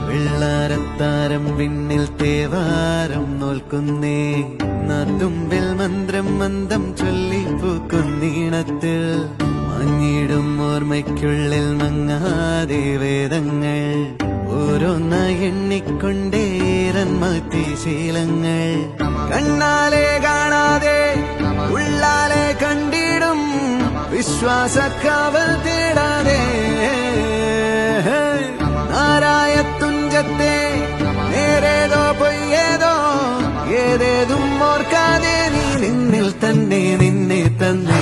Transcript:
വെള്ളാരത്താരം വിണ്ണിൽ തേവാരം നോൽക്കുന്നേ നതുമ്പിൽ മന്ത്രം മന്ദം ചൊല്ലിപ്പൂക്കുന്നീണത്തിൽ മഞ്ഞിടും ഓർമ്മയ്ക്കുള്ളിൽ മങ്ങാതെ വേദങ്ങൾ ഓരോന്നായി എണ്ണിക്കൊണ്ടേരൻ മാറ്റി ശീലങ്ങൾ കണ്ണാലെ കാണാതെ ഉള്ളാലെ കണ്ടിടും വിശ്വാസക്കാവൽ തേടാതെ നാരായ തുഞ്ചത്തെ നേരേതോ പൊയ്യേതോ ഏതേതും ഓർക്കാതെ നീ നിന്നിൽ തന്നെ നിന്നെ തന്നെ